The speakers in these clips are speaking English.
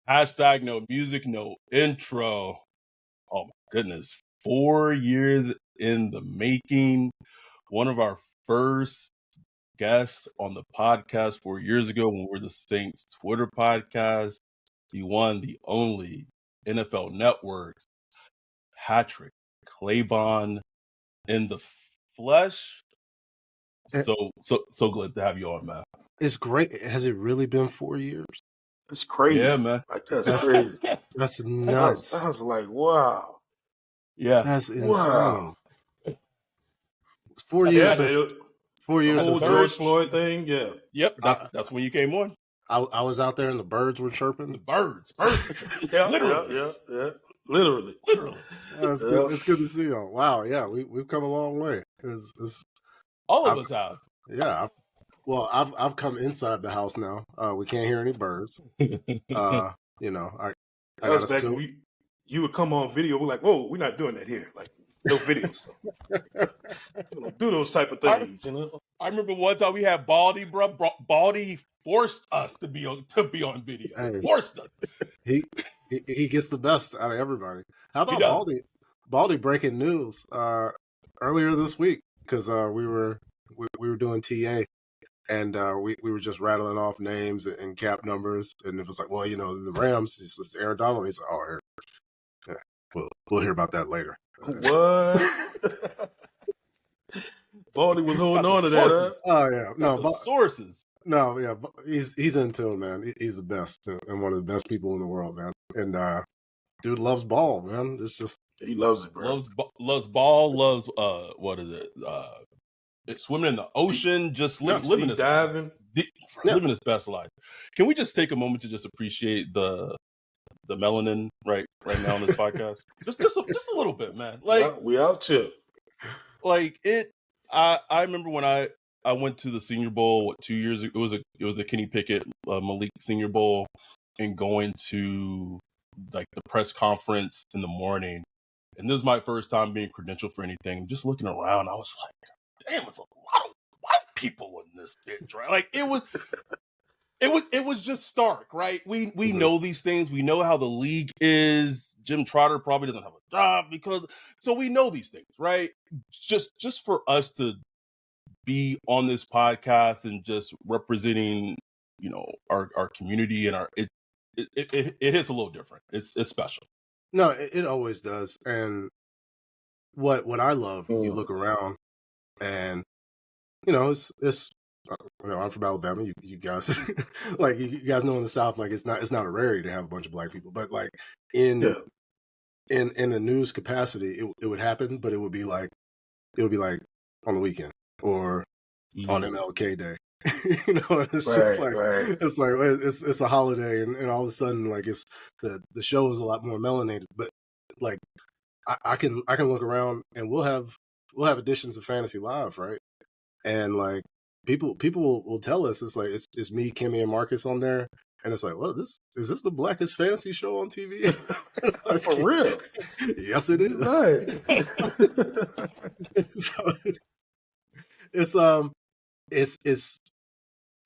Hashtag no music, no intro. Oh my goodness. 4 years in the making. One of our first guests on the podcast 4 years ago when we were the Saints Twitter podcast. The one, the only NFL Network's Patrick Claybon in the flesh. So glad to have you on, man. It's great. Has it really been 4 years? It's crazy. Yeah, man. Like, that's crazy. That's nuts. I was like, wow. Yeah. That's insane. Wow. It's 4 years. Yeah, 4 years the whole since George Floyd thing. Yeah. Yep. That's when you came on. I was out there and the birds were chirping. The birds. Yeah, Literally. yeah. Literally. That's good. It's good to see y'all. Wow. Yeah, we've come a long way. All of us have. Yeah. Well, I've come inside the house now. We can't hear any birds. I was back when you would come on video. We're like, whoa, we're not doing that here. Like, no video stuff. Do those type of things, I remember one time we had Baldy, bro. Baldy forced us to be on video. Hey, forced us. He gets the best out of everybody. How about Baldy breaking news earlier this week? Because we were doing TA. And we were just rattling off names and cap numbers, and it was like, well, the Rams, it's Aaron Donald. He's like, oh, Aaron. Yeah, we'll hear about that later. What? Baldy was holding on to that, huh? Oh yeah, no sources. No, yeah, he's in tune, man. He's the best and one of the best people in the world, man. And dude loves ball, man. It's just he loves it, bro. Loves ball. Loves what is it? It's swimming in the ocean, just living his diving, living his best life. Can we just take a moment to just appreciate the melanin right now on this podcast? just a little bit, man. Like we out here. Like it. I remember when I went to the Senior Bowl 2 years ago. It was the Kenny Pickett Malik Senior Bowl, and going to like the press conference in the morning, and this was my first time being credentialed for anything. Just looking around, I was like, damn, it's a lot of white people in this bitch, right? Like it was just stark, right? We know these things. We know how the league is. Jim Trotter probably doesn't have a job so we know these things, right? Just for us to be on this podcast and just representing, our community and it hits a little different. It's special. No, it always does. And what I love, you look around. And it's I'm from Alabama. You guys like you guys know in the South, like it's not a rarity to have a bunch of black people, but like in a news capacity, it would happen, but it would be like on the weekend or on MLK Day. It's just like it's like it's a holiday, and all of a sudden like it's the show is a lot more melanated. But like I can look around and we'll have editions of Fantasy Live, right? And like people will tell us it's like it's me, Kimmy, and Marcus on there, and it's like, well, is this the blackest fantasy show on TV? For real? Yes, it is. Right.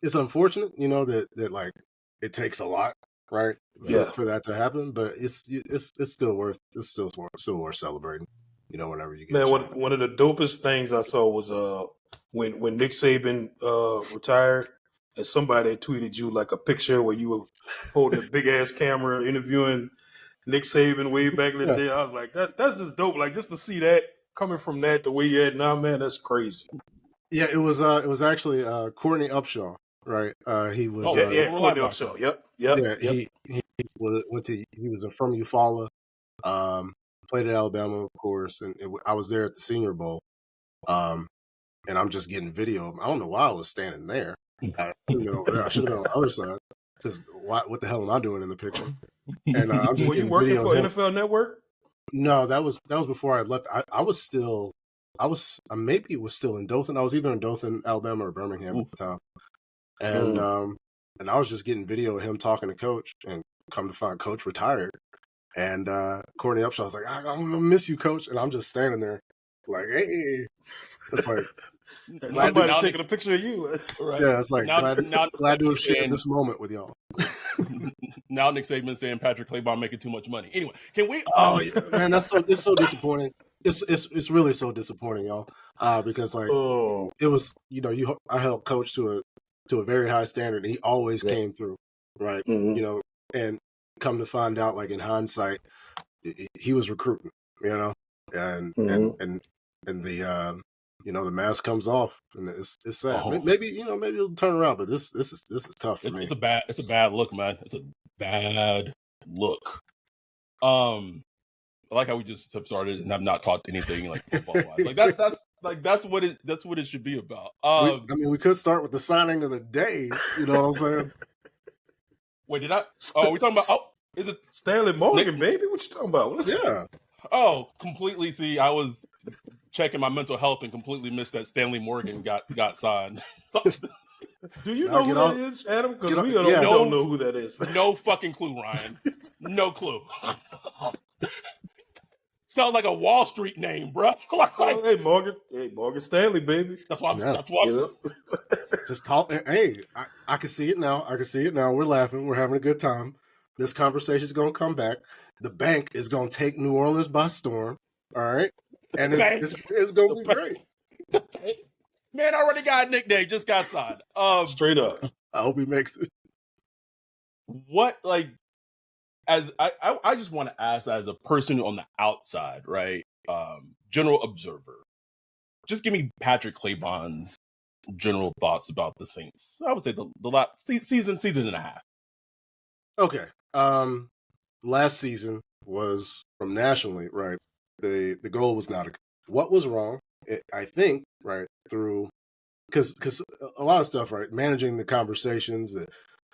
It's unfortunate, that like it takes a lot, right? For that to happen, but it's still worth celebrating. Whenever you get one of the dopest things I saw was when Nick Saban retired, and somebody tweeted you like a picture where you were holding a big ass camera interviewing Nick Saban way back in the day. I was like, that's just dope. Like just to see that coming from that the way you had now, man, that's crazy. Yeah, it was actually Courtney Upshaw, right? He was Courtney Upshaw. Yep. Yeah, he was from Eufaula. Played at Alabama, of course, and I was there at the Senior Bowl, and I'm just getting video. I don't know why I was standing there. I should have been on the other side because what the hell am I doing in the picture? And I'm just were you working for NFL Network? No, that was before I left. I maybe was still in Dothan. I was either in Dothan, Alabama, or Birmingham at the time, and I was just getting video of him talking to Coach, and come to find Coach retired. And Courtney Upshaw was like, I'm going to miss you, Coach. And I'm just standing there. Like, hey, it's like Somebody's taking a picture of you. Right. yeah, it's like glad to have shared this moment with y'all. Now Nick Saban saying Patrick Claybon making too much money. Anyway, can we? Oh yeah, man, it's so disappointing. It's really so disappointing, y'all. Because like it was, I held coach to a very high standard. And he always came through, right? Mm-hmm. And come to find out, like in hindsight, he was recruiting, and the the mask comes off, and it's sad. Maybe it'll turn around, but this is tough for me. It's a bad look, man. It's a bad look. I like how we just have started and have not talked anything like football wise. That's what it should be about. We could start with the signing of the day. You know what I'm saying? Wait, did I? Oh, we talking about? Oh, is it Stanley Morgan, baby? What you talking about? Yeah. Oh, completely. See, I was checking my mental health and completely missed that Stanley Morgan got signed. Do you know who that is, Adam? Because we don't know who that is. No fucking clue, Ryan. No clue. Sounds like a Wall Street name, bro. Hey, Morgan Stanley, baby. That's why. That's why. Just call. Hey, I can see it now. We're laughing. We're having a good time. This conversation is going to come back. The bank is going to take New Orleans by storm. All right, and it's going to be great. Man, already got a nickname. Just got signed. Straight up. I hope he makes it. What as I just want to ask as a person on the outside, right? General observer. Just give me Patrick Claybon's general thoughts about the Saints. I would say the last season and a half. Okay. Last season was from nationally, right? The goal was not what was wrong. I think, right, through because a lot of stuff, right? Managing the conversations, the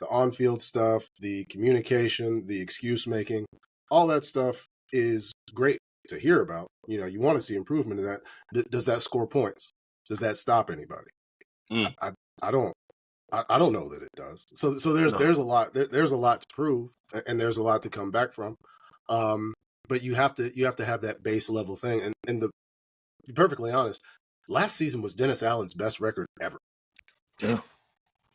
on-field stuff, the communication, the excuse making, all that stuff is great to hear about. You want to see improvement in that. Does that score points? Does that stop anybody? I don't know that it does. So there's a lot there's a lot to prove, and there's a lot to come back from. But you have to have that base level thing. And to be perfectly honest, last season was Dennis Allen's best record ever. Yeah,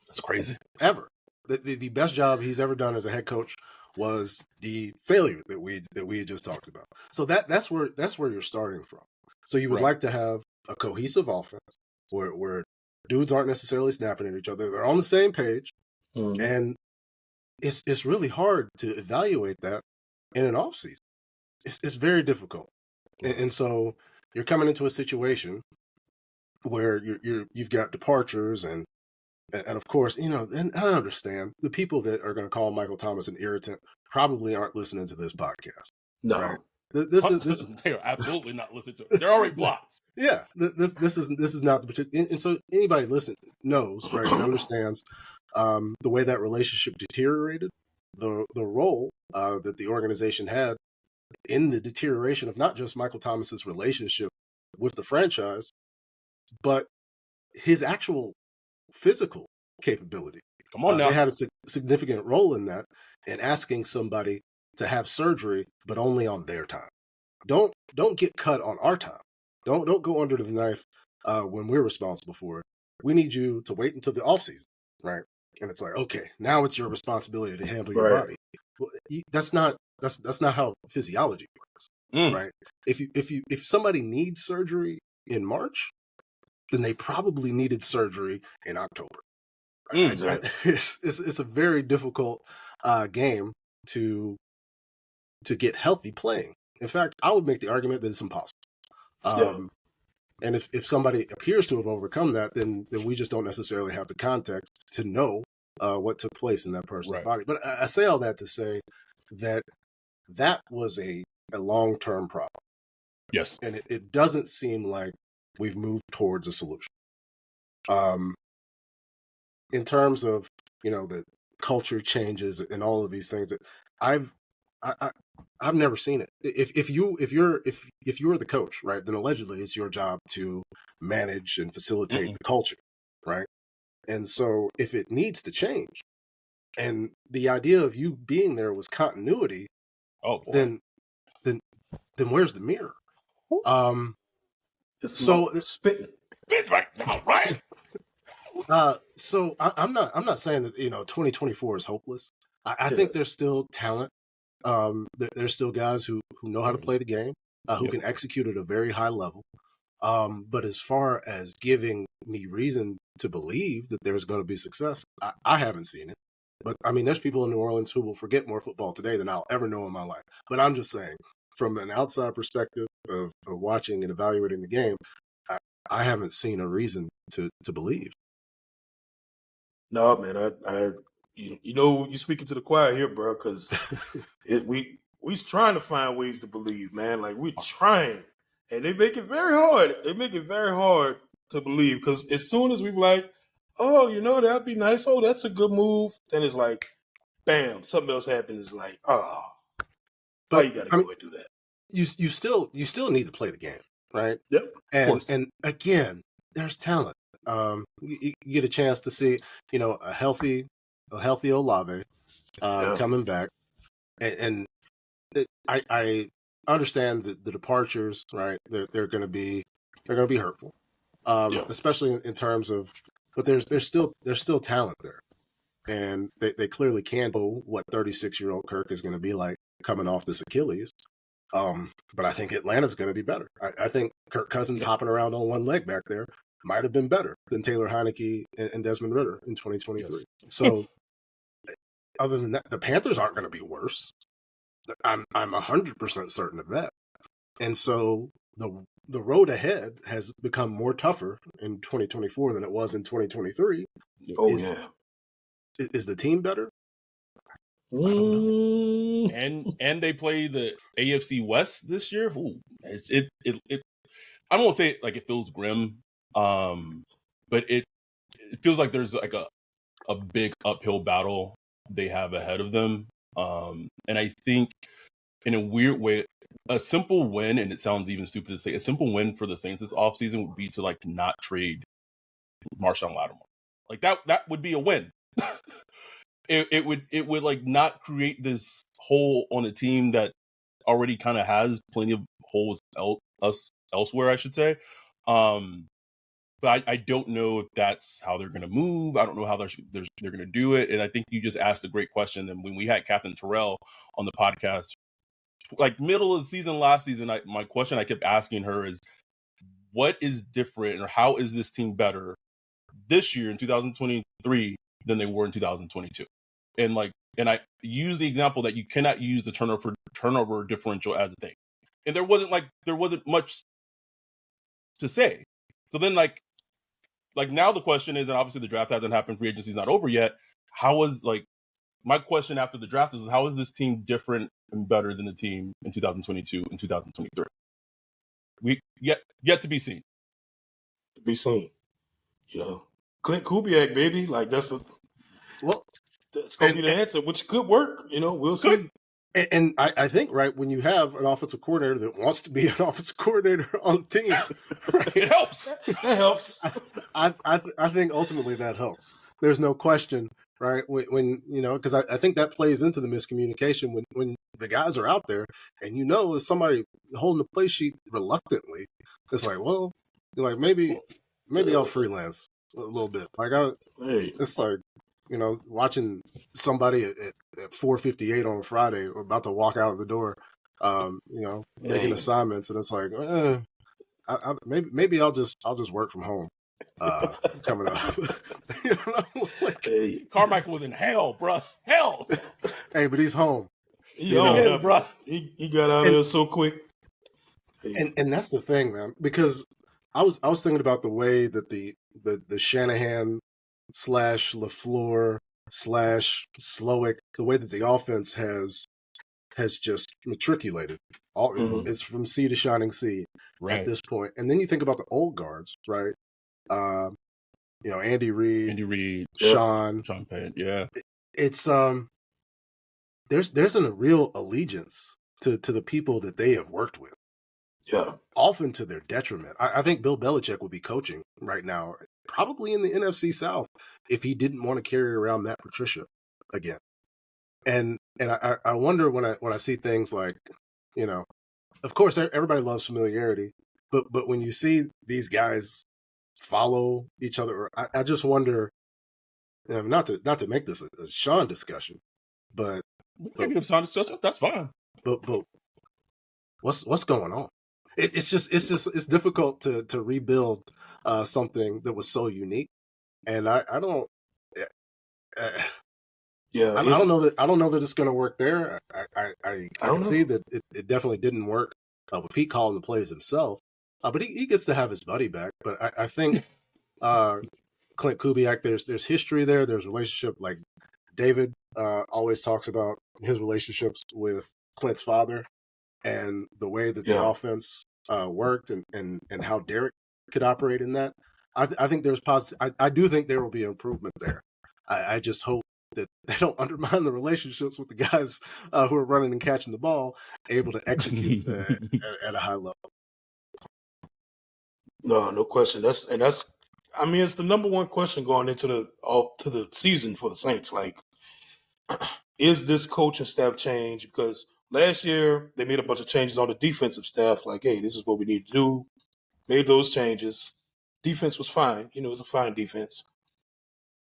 that's crazy. Ever. The best job he's ever done as a head coach was the failure that we had just talked about. So that's where you're starting from. So you would like to have a cohesive offense where dudes aren't necessarily snapping at each other. They're on the same page, and it's really hard to evaluate that in an offseason. It's very difficult, and so you're coming into a situation where you've got departures and of course, and I understand the people that are going to call Michael Thomas an irritant probably aren't listening to this podcast. No, right? This is they are absolutely not listening to it. They're already blocked. Yeah, this is not the particular. And so anybody listening knows, right, and understands the way that relationship deteriorated, the role that the organization had in the deterioration of not just Michael Thomas's relationship with the franchise, but his actual physical capability. Come on now. They had a significant role in that, and asking somebody to have surgery, but only on their time. Don't get cut on our time. Don't go under the knife when we're responsible for it. We need you to wait until the offseason, right? And it's like, okay, now it's your responsibility to handle your body. Well, that's not how physiology works, right? If somebody needs surgery in March, then they probably needed surgery in October. Right? Exactly. It's a very difficult game to get healthy playing. In fact, I would make the argument that it's impossible. And if somebody appears to have overcome that, then we just don't necessarily have the context to know what took place in that person's body. But I say all that to say that was a long-term problem. Yes. And it doesn't seem like we've moved towards a solution. In terms of, the culture changes and all of these things that I've never seen it. If you're the coach, right, then allegedly it's your job to manage and facilitate the culture, right? And so if it needs to change, and the idea of you being there was continuity, then where's the mirror? So spitting. Spit right now, right? I'm not saying that 2024 is hopeless. I think there's still talent. There's still guys who know how to play the game, who can execute at a very high level. But as far as giving me reason to believe that there's going to be success, I haven't seen it. But I mean, there's people in New Orleans who will forget more football today than I'll ever know in my life. But I'm just saying, from an outside perspective of watching and evaluating the game, I haven't seen a reason to believe. No, man, you're speaking to the choir here, bro, because we's trying to find ways to believe, man. Like, we're trying, and they make it very hard. They make it very hard to believe, because as soon as we like, oh, that'd be nice. Oh, that's a good move. Then it's like, bam, something else happens. It's like, oh, why you gotta go and do that? You still need to play the game, right? Yep. And again, there's talent. You get a chance to see, a healthy Olave coming back, and I understand the departures, right? They're going to be hurtful, especially in terms of, but there's still talent there, and they clearly can know what 36-year-old Kirk is going to be like coming off this Achilles. But I think Atlanta's going to be better. I think Kirk Cousins hopping around on one leg back there might have been better than Taylor Heineke and Desmond Ridder in 2023. So, other than that, the Panthers aren't going to be worse. I'm 100% certain of that. And so the road ahead has become more tougher in 2024 than it was in 2023. Oh, is the team better? And they play the AFC West this year. Ooh, it I don't want to say it like it feels grim, but it feels like there's like a big uphill battle they have ahead of them. And I think in a weird way, a simple win, and it sounds even stupid to say, a simple win for the Saints this offseason would be to like not trade Marshawn Lattimore. Like that would be a win. It would like not create this hole on a team that already kind of has plenty of holes elsewhere, I should say. But I don't know if that's how they're going to move. I don't know how they're going to do it. And I think you just asked a great question. And when we had Captain Terrell on the podcast, like middle of the season, last season, my question I kept asking her is, what is different, or how is this team better this year in 2023 than they were in 2022? And I use the example that you cannot use the turnover differential as a thing. And there wasn't much to say. So then like now the question is, and obviously the draft hasn't happened, free agency's not over yet. My question after the draft is, how is this team different and better than the team in 2022 and 2023? We yet to be seen. To be seen. Clint Kubiak, baby. Like that's going to be the answer, which could work. We'll see. And I think, right, when you have an offensive coordinator that wants to be an offensive coordinator on the team, right, it helps. That helps. I think ultimately that helps. There's no question, right? When because I think that plays into the miscommunication when the guys are out there and there's somebody holding the play sheet reluctantly. It's like, well, maybe I'll freelance a little bit. It's like, watching somebody at 4:58 on Friday or about to walk out of the door, making assignments, and it's like, maybe I'll just work from home. Coming up, Carmichael was in hell, bro. Hell. Hey, but he's home. Bro. He got out of there so quick. And that's the thing, man. Because I was thinking about the way that the Shanahan / LaFleur / Slowick, the way that the offense has just matriculated. It's from sea to shining sea at this point. And then you think about the old guards, right? Andy Reid, Sean Payton, yeah. It's there's a real allegiance to the people that they have worked with. Yeah. Often to their detriment. I think Bill Belichick would be coaching right now, probably in the NFC South, if he didn't want to carry around Matt Patricia again. And I wonder when I see things like, of course everybody loves familiarity, but when you see these guys follow each other, I just wonder. Not to make this a Sean discussion, but that's fine. But what's going on? It's difficult to rebuild something that was so unique, and I don't. I don't know that it's going to work there. I can see that it definitely didn't work with Pete calling the plays himself, but he gets to have his buddy back. But I think Clint Kubiak, there's history there. There's relationship. Like David always talks about his relationships with Clint's father and the way that the offense worked and how Derek could operate in that. I think there's positive. I do think there will be improvement there. I just hope that they don't undermine the relationships with the guys who are running and catching the ball, able to execute at a high level. No question. That's it's the number one question going into the season for the Saints. Like, is this coaching staff change? Because last year they made a bunch of changes on the defensive staff. Like, hey, this is what we need to do. Made those changes. Defense was fine. It was a fine defense.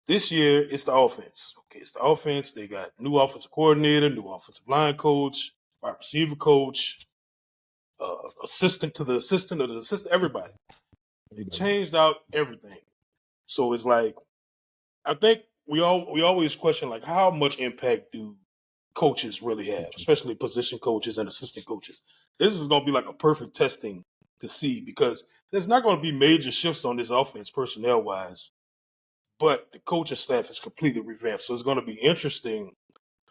This year, it's the offense. Okay, it's the offense. They got new offensive coordinator, new offensive line coach, wide receiver coach, assistant to the assistant of the assistant, everybody. They changed out everything. So it's like, I think we always question, like, how much impact do coaches really have, especially position coaches and assistant coaches. This is going to be like a perfect testing to see, because there's not going to be major shifts on this offense personnel-wise, but the coaching staff is completely revamped. So it's going to be interesting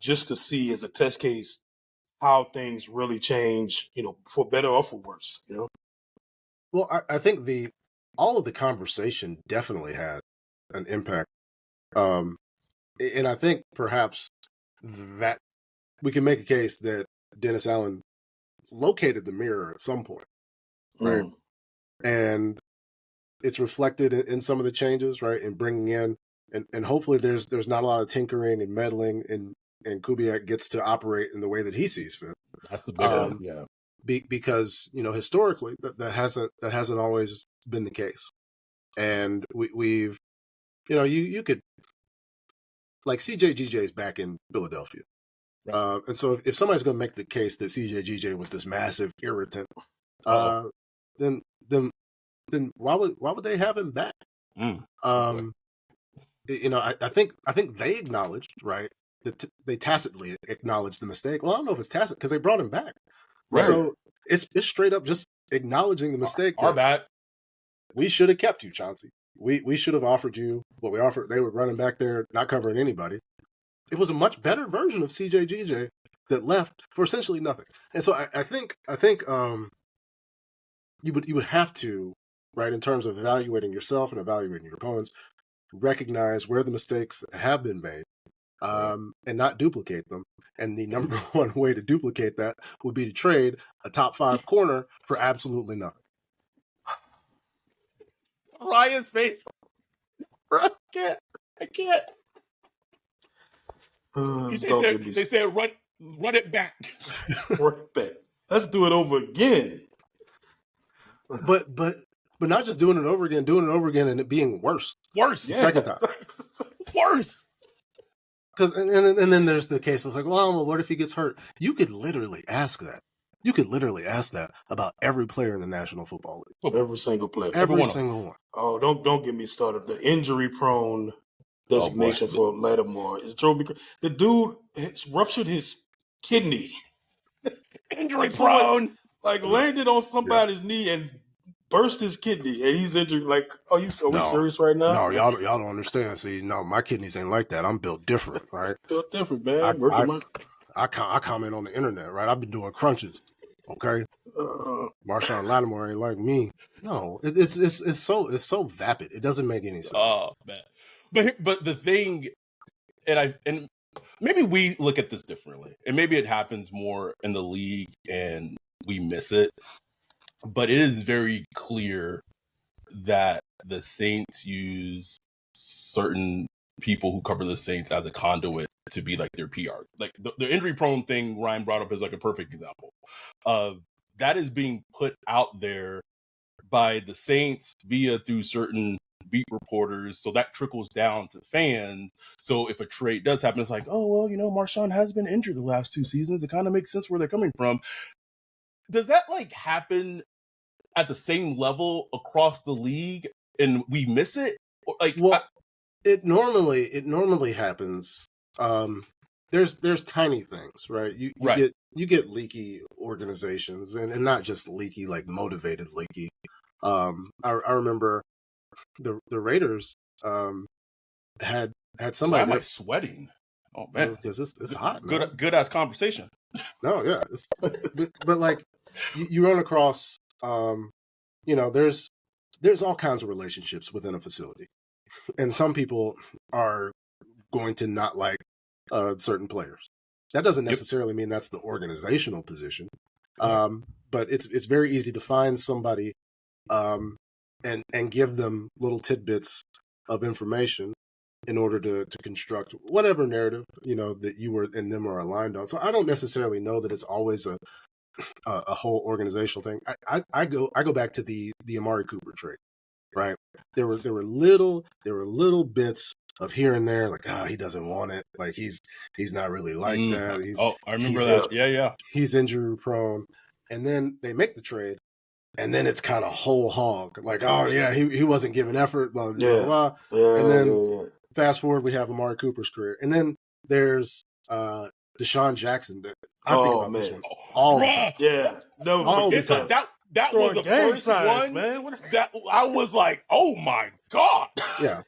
just to see, as a test case, how things really change, for better or for worse, Well, I think all of the conversation definitely had an impact. And I think perhaps that we can make a case that Dennis Allen located the mirror at some point, right? And it's reflected in some of the changes, right? And bringing in, and hopefully there's not a lot of tinkering and meddling, and Kubiak gets to operate in the way that he sees fit. That's the big one, yeah. Because historically that hasn't always been the case, and we've you could, like, CJGJ is back in Philadelphia, right. And so if somebody's going to make the case that CJGJ was this massive irritant, then why would they have him back? I think they acknowledged, right, that they tacitly acknowledged the mistake. Well, I don't know if it's tacit because they brought him back. Right. So it's straight up just acknowledging the mistake. Our bad. We should have kept you, Chauncey. We should have offered you what we offered. They were running back there, not covering anybody. It was a much better version of CJGJ that left for essentially nothing. And so I think you would have to, right, in terms of evaluating yourself and evaluating your opponents, recognize where the mistakes have been made, and not duplicate them. And the number one way to duplicate that would be to trade a top 5 corner for absolutely nothing. Ryan's face. I can't. They said run it back. Run it back. Let's do it over again. But not just doing it over again and it being worse. Worse. The second time. Worse. Because and then there's the case of like, well, what if he gets hurt? You could literally ask that. You could literally ask that about every player in the National Football League. Every single player. Every single one. Oh, don't get me started. The injury-prone designation for Lattimore is Joe McCarthy. The dude ruptured his kidney. Injury-prone. Like landed on somebody's knee and burst his kidney, and he's injured. Like, are we serious right now? No, y'all don't understand. See, no, my kidneys ain't like that. I'm built different, right? Built different, man. I comment on the internet, right? I've been doing crunches, okay? Marshawn Lattimore ain't like me. No, it's so vapid. It doesn't make any sense. Oh man, but the thing, and maybe we look at this differently, and maybe it happens more in the league and we miss it. But it is very clear that the Saints use certain people who cover the Saints as a conduit to be like their PR. Like the injury prone thing Ryan brought up is like a perfect example of that is being put out there by the Saints through certain beat reporters, so that trickles down to fans. So if a trade does happen, it's like, oh well, Marshawn has been injured the last 2 seasons. It kind of makes sense where they're coming from. Does that happen at the same level across the league, and we miss it? It normally happens. There's tiny things, right? You get leaky organizations, and not just leaky, like motivated leaky. I remember the Raiders had somebody. Why am I sweating? Oh man, because it's hot. Man. Good ass conversation. No, yeah, but like you run across, there's all kinds of relationships within a facility, and some people are going to not like certain players. That doesn't necessarily mean that's the organizational position, but it's very easy to find somebody and give them little tidbits of information in order to construct whatever narrative that you and them are aligned on. So I don't necessarily know that it's always a whole organizational thing. I go back to the Amari Cooper trade, right? There were little bits of here and there, like he doesn't want it, like he's not really like that. I remember that. Yeah. He's injury prone, and then they make the trade. And then it's kind of whole hog, like, oh yeah, he wasn't giving effort, blah blah blah. And then fast forward, we have Amari Cooper's career, and then there's Deshaun Jackson. That I think about this one all the time. Yeah, all the time. That was the first one, man. That I was like, oh my god. Yeah.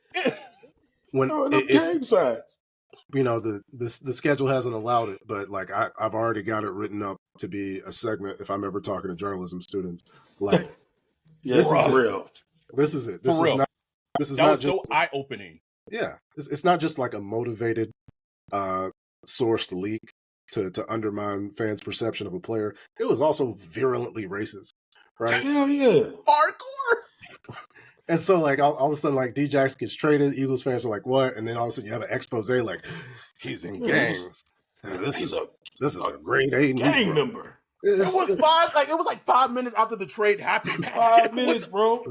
When gang signs. The schedule hasn't allowed it, but like I've already got it written up to be a segment if I'm ever talking to journalism students. Like, this is real. This is it. This is not. This is that not was just, so eye opening. Yeah, it's not just like a motivated sourced leak to undermine fans' perception of a player. It was also virulently racist, right? Hell yeah, hardcore. And so, like, all of a sudden, like, D-Jax gets traded. Eagles fans are like, what? And then all of a sudden, you have an expose, like, he's in gangs. This is a grade A gang member. It was 5 minutes after the trade happened. 5 minutes, bro.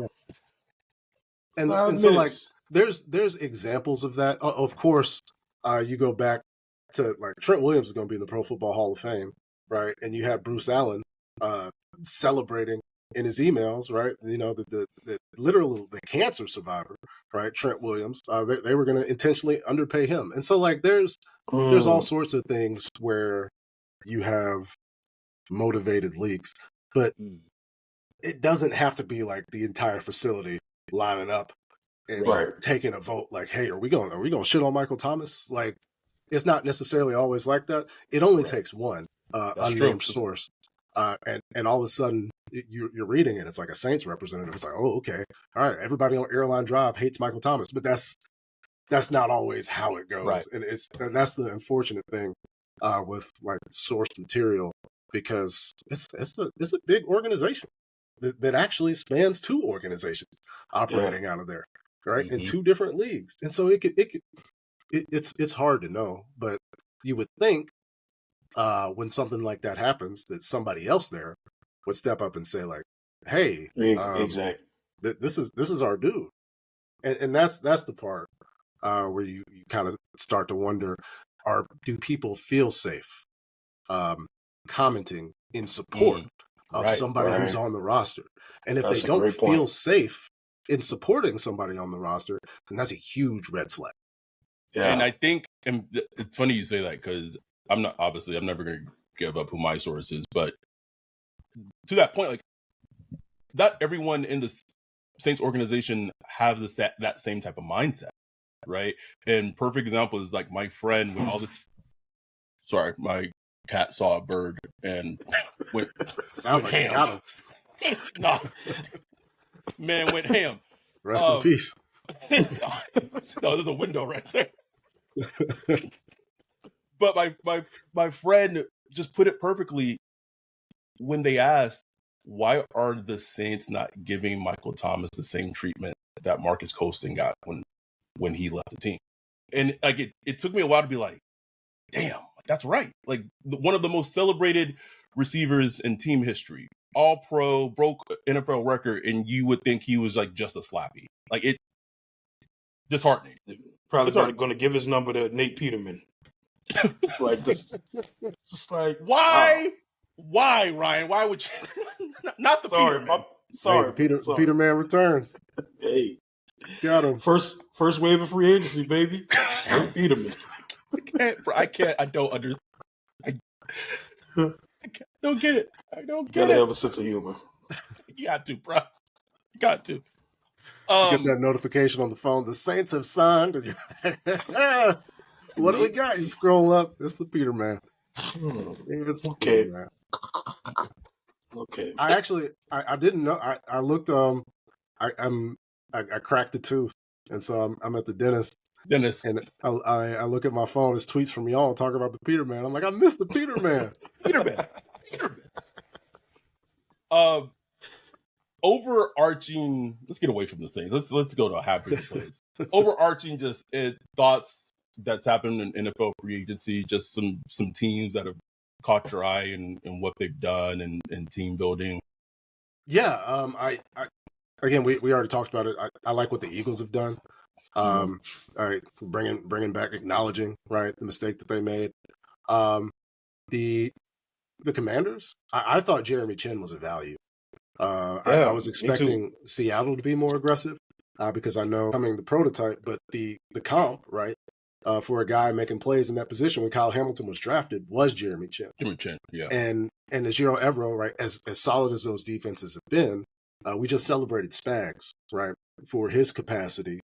And so, like, there's examples of that. Of course, you go back to, like, Trent Williams is going to be in the Pro Football Hall of Fame, right? And you have Bruce Allen celebrating in his emails, right? The literally the cancer survivor, right? Trent Williams. They were going to intentionally underpay him, and so like there's all sorts of things where you have motivated leaks, but it doesn't have to be like the entire facility lining up and taking a vote. Like, hey, are we going to shit on Michael Thomas? Like, it's not necessarily always like that. It only takes one unnamed source. And all of a sudden you're reading it. It's like a Saints representative. It's like, oh, okay. All right. Everybody on Airline Drive hates Michael Thomas, but that's not always how it goes. Right. And that's the unfortunate thing with like sourced material, because it's a big organization that actually spans 2 organizations operating out of there, right? In 2 different leagues. And so it's hard to know, but you would think when something like that happens, that somebody else there would step up and say, like, "Hey, exactly, this is our dude," and that's the part where you kind of start to wonder: do people feel safe commenting in support of somebody who's on the roster? And if they don't feel safe in supporting somebody on the roster, then that's a huge red flag. Yeah, and I think, and it's funny you say that, because I'm never going to give up who my source is, but to that point, like, not everyone in the Saints organization has that same type of mindset, right? And perfect example is like my friend when all this. Sorry, my cat saw a bird and went. Sounds like ham. Got him. No, man went ham. Rest in peace. No, there's a window right there. But my friend just put it perfectly when they asked, why are the Saints not giving Michael Thomas the same treatment that Marcus Colston got when he left the team? And like it took me a while to be like, damn, that's right. Like one of the most celebrated receivers in team history, All Pro, broke NFL record, and you would think he was like just a slappy. Like it, disheartening. Probably going to give his number to Nate Peterman. It's like just like why? Wow. Why, Ryan? Why would you? Not the Peterman. Sorry, hey, Peterman returns. Hey, got him. First wave of free agency, baby. Nate Peterman. I can't. I don't understand. I don't get it. I don't get it. Gotta have a sense of humor. You got to, bro. You got to. Get that notification on the phone. The Saints have signed. What do we got? You scroll up. It's the Peterman. It's the Okay. Peterman. Okay. I didn't know. I looked. I cracked a tooth, and so I'm at the dentist. And I look at my phone. It's tweets from y'all talking about the Peterman. I'm like, I missed the Peterman. Peterman. Overarching. Let's get away from the Saints. Let's go to a happier place. Overarching, just thoughts that's happened in NFL free agency. Just some teams that have caught your eye and what they've done and team building. Yeah. I again, we already talked about it. I like what the Eagles have done. All right, bringing back, acknowledging right the mistake that they made. The Commanders. I thought Jeremy Chin was a value. I was expecting Seattle to be more aggressive because I know coming the prototype, but the comp right for a guy making plays in that position when Kyle Hamilton was drafted was Jeremy Chin. Jeremy Chin, yeah. And as Giro Evero, right, as solid as those defenses have been, we just celebrated Spags, right, for his capacity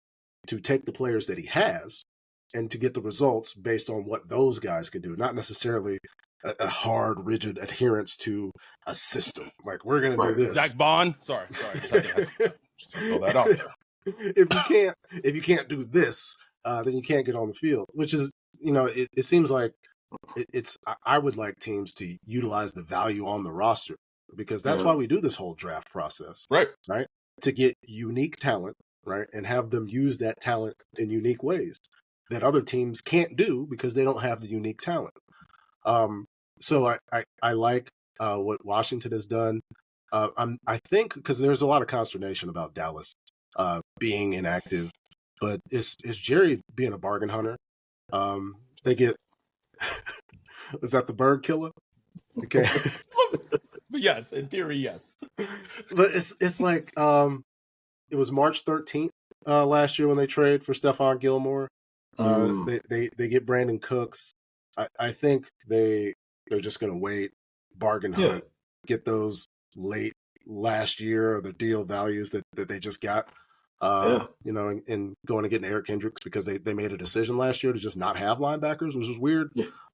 to take the players that he has and to get the results based on what those guys can do, not necessarily a hard, rigid adherence to a system. Like, we're going to do this. Zach Bond. Sorry. Throw that out there. If you can't do this, then you can't get on the field, which is, it seems like I would like teams to utilize the value on the roster because that's why we do this whole draft process. Right. To get unique talent, right, and have them use that talent in unique ways that other teams can't do because they don't have the unique talent. So I like what Washington has done. I think because there's a lot of consternation about Dallas being inactive, but it's Jerry being a bargain hunter. They get was that the bird killer? Okay. Yes, in theory, yes. But it's like it was March 13th last year when they trade for Stephon Gilmore. They get Brandon Cooks. I think they're just going to wait, bargain hunt, get those late last year or the deal values that they just got. And going and getting Eric Hendricks because they made a decision last year to just not have linebackers, which was weird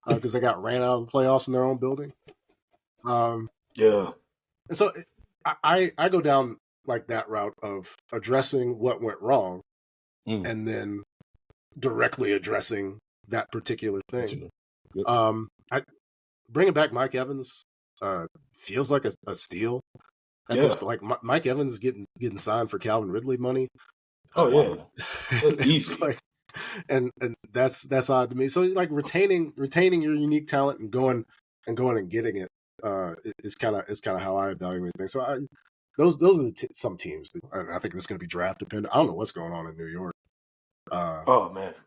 because they got ran out of the playoffs in their own building. And so I go down like that route of addressing what went wrong and then directly addressing that particular thing. Bringing back Mike Evans feels like a steal. Like Mike Evans is getting signed for Calvin Ridley money. Easy. and that's odd to me. So like retaining your unique talent and going and getting it is kind of how I evaluate things. So those are some teams. I think it's going to be draft dependent. I don't know what's going on in New York.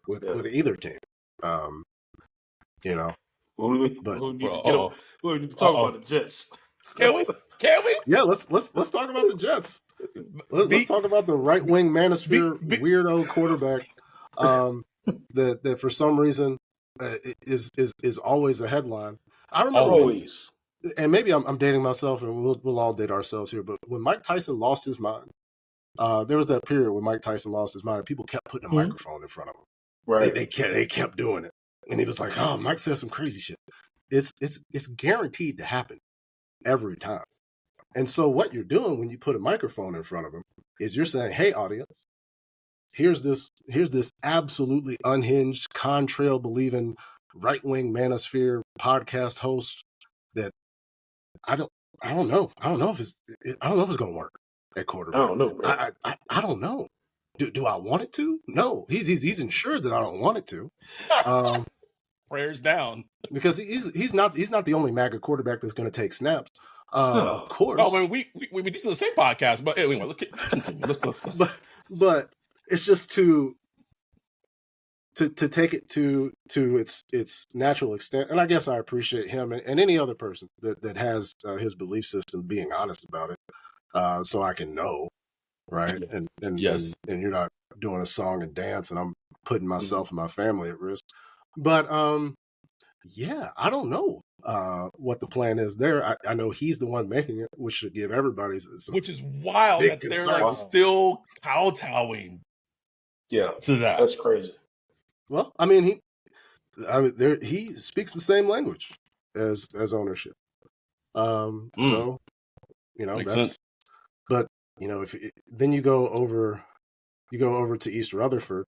With either team. We need to talk about the Jets. Can we? Yeah, let's talk about the Jets. Let's talk about the right wing manosphere weirdo quarterback that for some reason is always a headline. I remember always, and maybe I'm dating myself, and we'll all date ourselves here. But when Mike Tyson lost his mind, there was that period when Mike Tyson lost his mind, and people kept putting a microphone in front of him. Right? They kept doing it, and he was like, "Oh, Mike said some crazy shit." It's guaranteed to happen every time. And so what you're doing when you put a microphone in front of him is you're saying, "Hey, audience, here's this absolutely unhinged, contrail believing, right wing manosphere podcast host that I don't know. I don't know if it's going to work at quarterback. I don't know. Bro. I don't know. Do I want it to? No. He's ensured that I don't want it to. Prayers down because he's not the only MAGA quarterback that's going to take snaps. Of course. No, I mean, we this is the same podcast, but anyway, let's continue. Let's. But it's just to take it to its natural extent, and I guess I appreciate him and any other person that has his belief system being honest about it, so I can know, right? And yes, and you're not doing a song and dance, and I'm putting myself and my family at risk. But yeah, I don't know what the plan is there. I know he's the one making it, which should give everybody some which is wild that they're like still kowtowing. Yeah, to that. That's crazy. Well, he speaks the same language as ownership. So Makes that's sense. but then you go over to East Rutherford,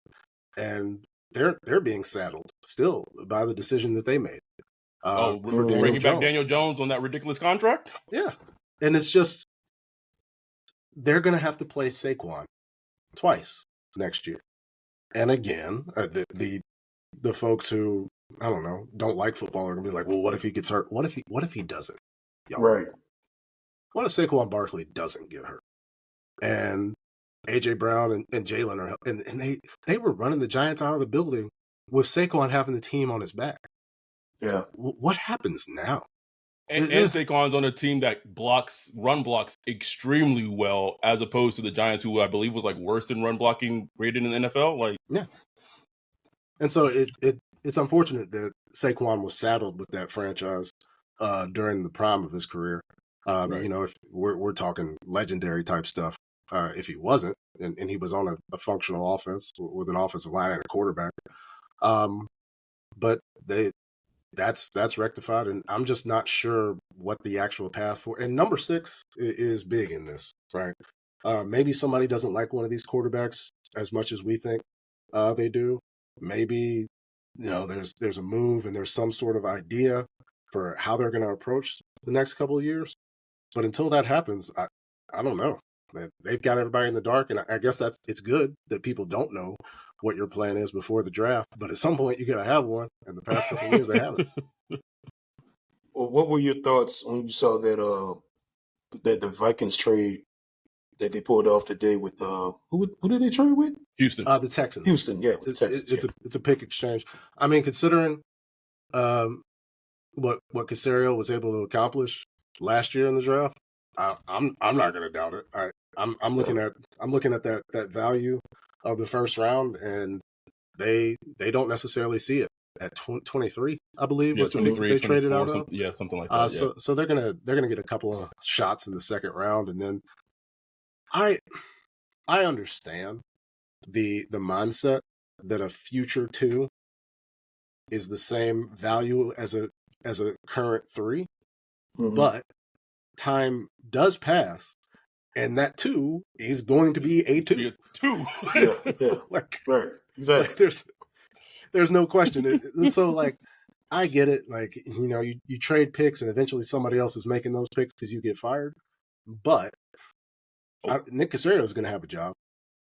and they're being saddled still by the decision that they made. For bringing back Daniel Jones on that ridiculous contract. Yeah, and it's just they're going to have to play Saquon twice next year, and again, the folks who I don't know don't like football are going to be like, well, what if he gets hurt? What if he doesn't? Y'all? Right. What if Saquon Barkley doesn't get hurt? And AJ Brown and Jalen are and they were running the Giants out of the building with Saquon having the team on his back. Yeah. What happens now? And Saquon's on a team that run blocks extremely well, as opposed to the Giants, who I believe was like worse in run blocking rated in the NFL. Like, yeah. And so it's unfortunate that Saquon was saddled with that franchise during the prime of his career. Right. If we're talking legendary type stuff, if he wasn't, and he was on a functional offense with an offensive line and a quarterback, but that's rectified, and I'm just not sure what the actual path for. And number 6 is big in this, right? Maybe somebody doesn't like one of these quarterbacks as much as we think they do. Maybe there's a move and there's some sort of idea for how they're going to approach the next couple of years. But until that happens, I don't know. They've got everybody in the dark, and I guess it's good that people don't know what your plan is before the draft. But at some point, you got to have one. And the past couple of years, they haven't. Well, what were your thoughts when you saw that the Vikings trade that they pulled off today with who did they trade with? Houston. The Texans. Houston, yeah, the Texans. It's a pick exchange. I mean, considering what Caserio was able to accomplish last year in the draft, I'm not going to doubt it. I'm looking at that value of the first round, and they don't necessarily see it at 23. I believe was the pick they traded out of. Something like that. So they're gonna get a couple of shots in the second round, and then I understand the mindset that a future 2 is the same value as a current 3, but time does pass, and that 2 is going to be a 2. Yeah. Right. Exactly. There's no question. So like, I get it. Like, you trade picks, and eventually somebody else is making those picks because you get fired. But Nick Caserio is going to have a job,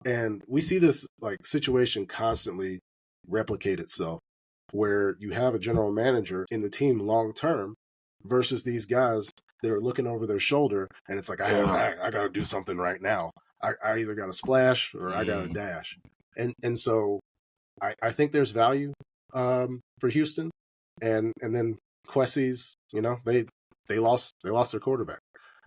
and we see this like situation constantly replicate itself, where you have a general manager in the team long term versus these guys that are looking over their shoulder, and it's like, I got to do something right now. I either got to splash or I got to dash, and so I think there's value for Houston, and then Quessie's, they lost their quarterback.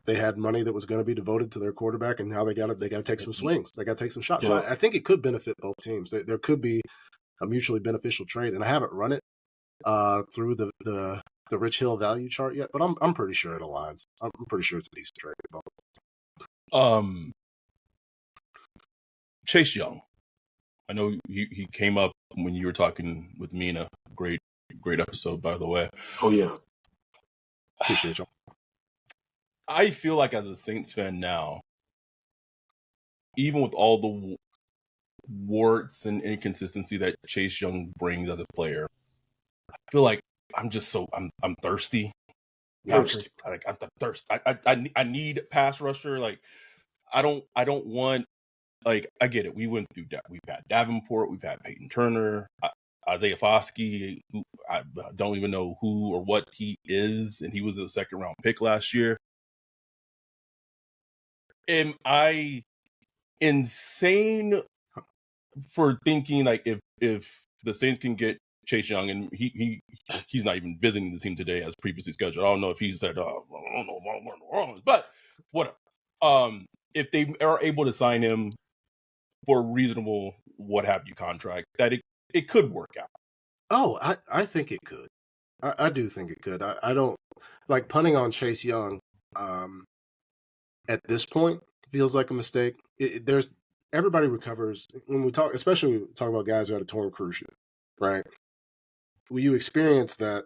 They had money that was going to be devoted to their quarterback, and now they got to take some swings. They got to take some shots. So I think it could benefit both teams. There could be a mutually beneficial trade, and I haven't run it through the Rich Hill value chart yet, but I'm pretty sure it aligns. I'm pretty sure it's a decent trade. Chase Young, I know he came up when you were talking with Mina. Great episode, by the way. Oh yeah, appreciate you. I feel like as a Saints fan now, even with all the warts and inconsistency that Chase Young brings as a player, I feel like I'm thirsty. I'm thirsty. I need pass rusher. Like, I don't want, like, I get it. We went through that. We've had Davenport. We've had Peyton Turner, Isaiah Foskey, who I don't even know who or what he is, and he was a second round pick last year. am I insane for thinking like if the Saints can get Chase Young, and he's not even visiting the team today as previously scheduled. I don't know if he said, I don't know, but whatever. If they are able to sign him for a reasonable what have you contract, that it could work out. Oh, I think it could. I do think it could. I don't like punting on Chase Young. At this point, feels like a mistake. There's everybody recovers when we talk, especially when we talk about guys who had a torn cruciate, right? Well, you experience that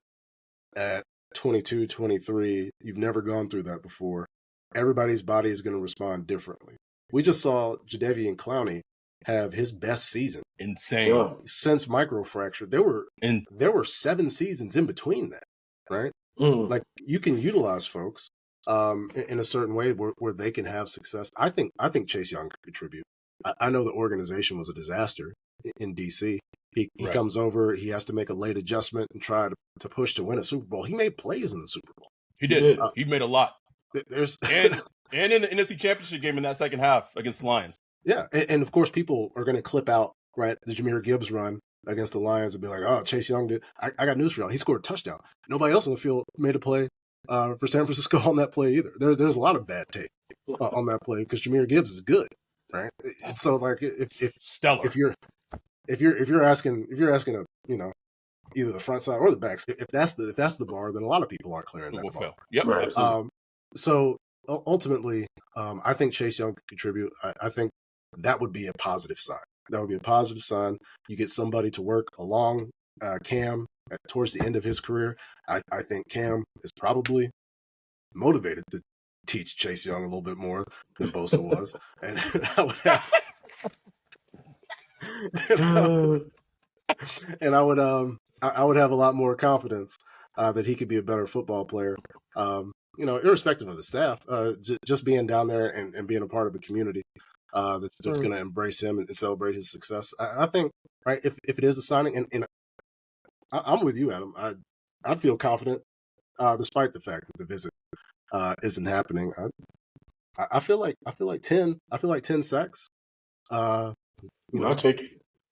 at 22, 23. You've never gone through that before. Everybody's body is going to respond differently. We just saw Jadeveon Clowney have his best season. Insane. Since microfracture. There were 7 seasons in between that, right? Like, you can utilize folks in a certain way where they can have success. I think Chase Young could contribute. I know the organization was a disaster in DC. He Right. comes over, he has to make a late adjustment and try to push to win a Super Bowl. He made plays in the Super Bowl. He did. He made a lot. There's and in the NFC Championship game in that second half against the Lions. Yeah, and of course people are going to clip out, right, the Jahmyr Gibbs run against the Lions and be like, oh, Chase Young did. I got news for y'all. He scored a touchdown. Nobody else in the field made a play for San Francisco on that play either. There's a lot of bad tape on that play because Jahmyr Gibbs is good, right? And so like if stellar, if you're asking a, you know, either the front side or the back, if that's the bar, then a lot of people aren't clearing that bar. Yep. Right. So ultimately, I think Chase Young could contribute. I think that would be a positive sign. That would be a positive sign. You get somebody to work along Cam towards the end of his career. I think Cam is probably motivated to teach Chase Young a little bit more than Bosa was, and I would have a lot more confidence that he could be a better football player. You know, irrespective of the staff, just being down there and being a part of a community that's going to embrace him and celebrate his success. I think, right, if it is a signing, and I'm with you, Adam. I'd feel confident despite the fact that the visit isn't happening. I feel like 10 sacks. I'll take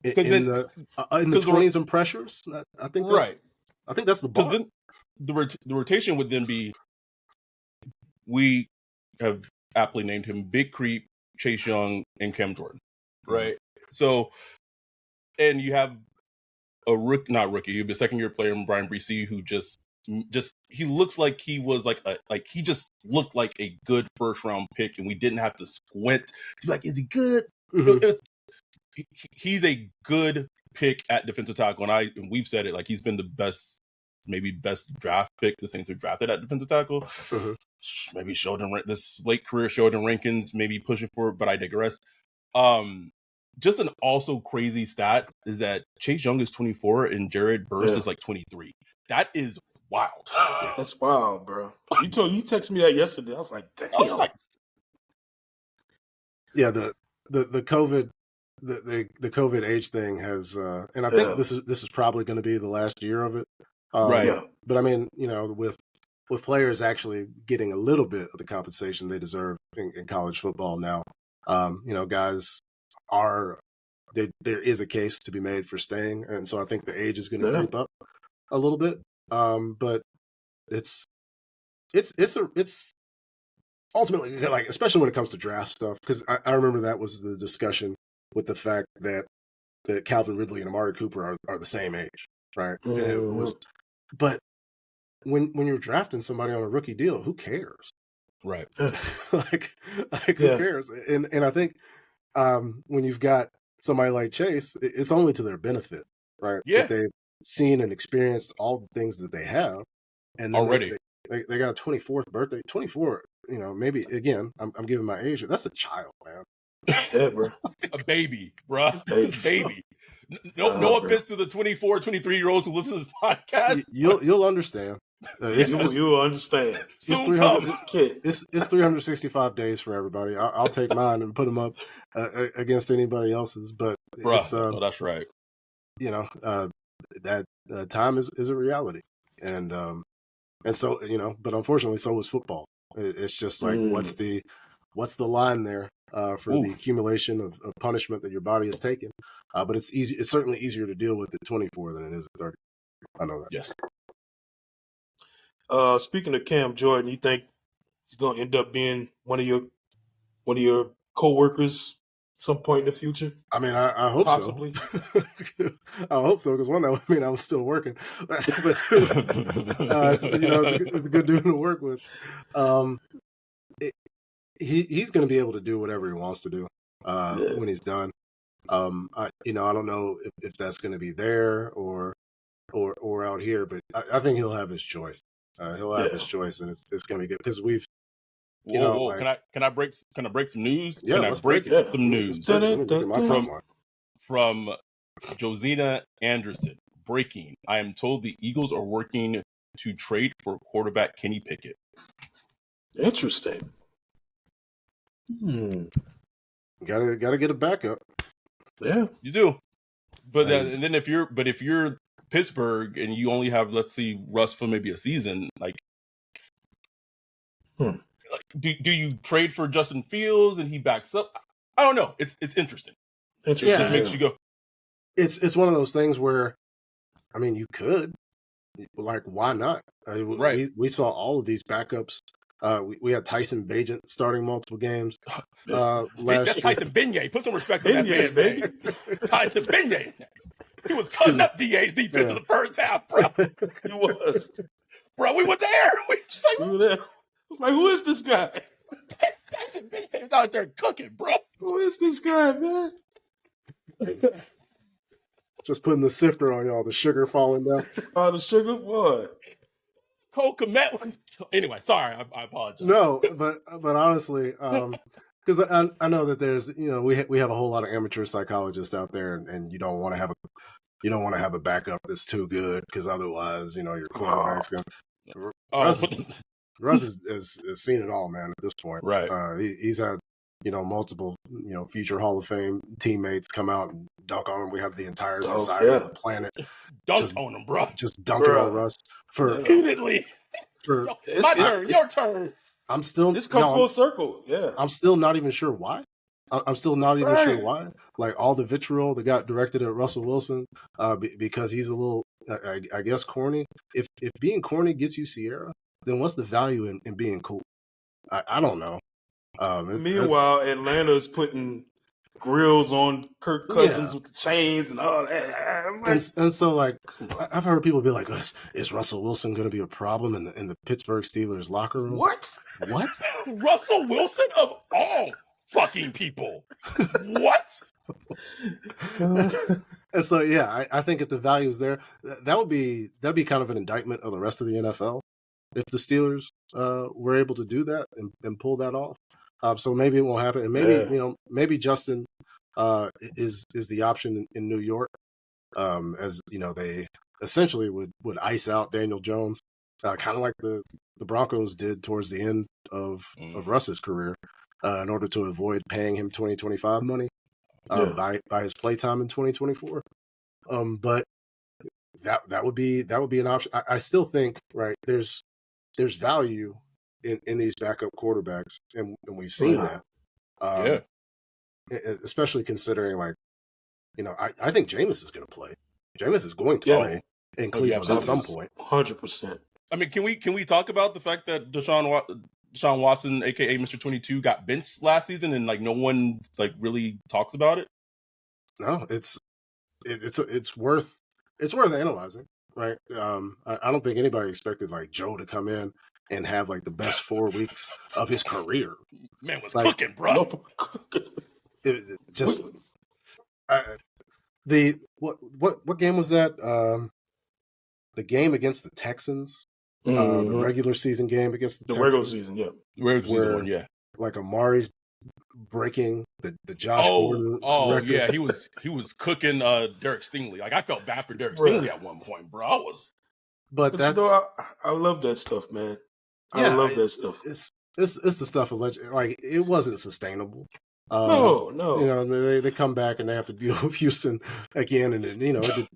it in the 20s and pressures. I think that's, right. I think that's the bar. Then the rotation would then be, we have aptly named him Big Creep, Chase Young, and Cam Jordan, right? So, and you have not rookie, you'd be a second-year player, Brian Bresee, who just he looks like he was he just looked like a good first-round pick, and we didn't have to squint to be like, is he good? Mm-hmm. He's a good pick at defensive tackle, and we've said it, like, he's been the best draft pick the Saints have drafted at defensive tackle. Mm-hmm. Maybe Sheldon, this late career Sheldon Rankins, maybe pushing for it, but I digress. Just an also crazy stat is that Chase Young is 24 and Jared Verse is like 23. That is wild. That's wild, bro. You texted me that yesterday. I was like, damn. Yeah, the COVID the COVID age thing has, and I think this is probably going to be the last year of it. Right. Yeah. But I mean, you know, with players actually getting a little bit of the compensation they deserve in college football now, you know, guys there is a case to be made for staying, and so I think the age is going to creep up a little bit. But it's ultimately, like, especially when it comes to draft stuff, because I remember that was the discussion with the fact that Calvin Ridley and Amari Cooper are the same age, right? Mm-hmm. But when you're drafting somebody on a rookie deal, who cares? Right. like who cares? And I think when you've got somebody like Chase, it's only to their benefit, right? Yeah. That they've seen and experienced all the things that they have. And already they got a 24th birthday. 24, you know, maybe, again, I'm giving my age. That's a child, man. Yeah, bro. A baby, bro. Baby. No offense to the 24, 23-year-olds who listen to this podcast. You'll understand. You'll understand. It's 365 days for everybody. I'll take mine and put them up against anybody else's. But no, that's right. You know, that time is a reality, and so, you know. But unfortunately, so is football. It's just like, what's the what's the line there for the accumulation of punishment that your body has taken. But it's easy. It's certainly easier to deal with at 24 than it is at 30. I know that. Yes. Speaking of Cam Jordan, you think he's going to end up being one of your co-workers some point in the future? I mean, I hope possibly. So. I hope so, because one, that would mean I was still working. But two, it's a good dude to work with. He's going to be able to do whatever he wants to do when he's done. I don't know if that's going to be there or out here, but I think he'll have his choice. He'll have his choice, and it's going to be good because we've. Whoa. Can I break some news? Yeah, can I break some news from Josina Anderson? Breaking. I am told the Eagles are working to trade for quarterback Kenny Pickett. Interesting. Gotta get a backup. Yeah, you do. But and then if you're Pittsburgh and you only have, let's see, Russ for maybe a season, like, do you trade for Justin Fields and he backs up? I don't know. It's interesting. Interesting. It just makes you go. It's one of those things where, I mean, you could, like, why not? Right. We saw all of these backups. We had Tyson Bagent starting multiple games last That's year. Tyson Beignet. Put some respect on that man's name. Tyson Beignet. He was cutting up DA's defense in the first half, bro. He was. Bro, we were there. We just like, we were there. I was like, who is this guy? Tyson Beignet is out there cooking, bro. Who is this guy, man? Just putting the sifter on y'all, the sugar falling down. Oh, the sugar boy. Cole Kmet was. Anyway, sorry, I apologize. No, but honestly, because I know that there's we have a whole lot of amateur psychologists out there, and you don't want to have a backup that's too good because otherwise your quarterback's going. Russ has seen it all, man. At this point, right? He's had multiple future Hall of Fame teammates come out and dunk on him. We have the entire society of the planet on him, bro. Just dunking on Russ repeatedly. My turn, your turn. I'm still. It's come full circle. Yeah. I'm still not even sure why. I'm still not even sure why. Like all the vitriol that got directed at Russell Wilson, because he's a little, I guess, corny. If being corny gets you Sierra, then what's the value in being cool? I don't know. Meanwhile, Atlanta's putting grills on Kirk Cousins with the chains and all that. And so, like, I've heard people be like, "Is Russell Wilson going to be a problem in the Pittsburgh Steelers locker room?" What? Russell Wilson of all fucking people? What? And so, yeah, I think if the value is there, that'd be kind of an indictment of the rest of the NFL if the Steelers were able to do that and pull that off. So maybe it won't happen, and maybe Justin is the option in New York, as they essentially would ice out Daniel Jones, kind of like the Broncos did towards the end of Russ's career, in order to avoid paying him 2025 money by his playtime in 2024. But that would be an option. I still think there's value in these backup quarterbacks, and we've seen that. Especially considering, I think Jameis is going to play. Jameis is going to play in Cleveland at some point. 100%. I mean, can we talk about the fact that Deshaun Watson, aka Mr. 22, got benched last season, and no one really talks about it? No, it's worth analyzing, right? I don't think anybody expected Joe to come in and have the best 4 weeks of his career. Man was cooking, bro. What game was that? The game against the Texans, the regular season game against the Texans. Regular season, yeah. Regular season one, yeah. Amari's breaking the Josh Gordon record. Yeah, he was cooking Derek Stingley. I felt bad for Derek Stingley at one point, bro. But that's I love that stuff, man. I love that stuff. It's the stuff of it wasn't sustainable. No. They come back and they have to deal with Houston again, and it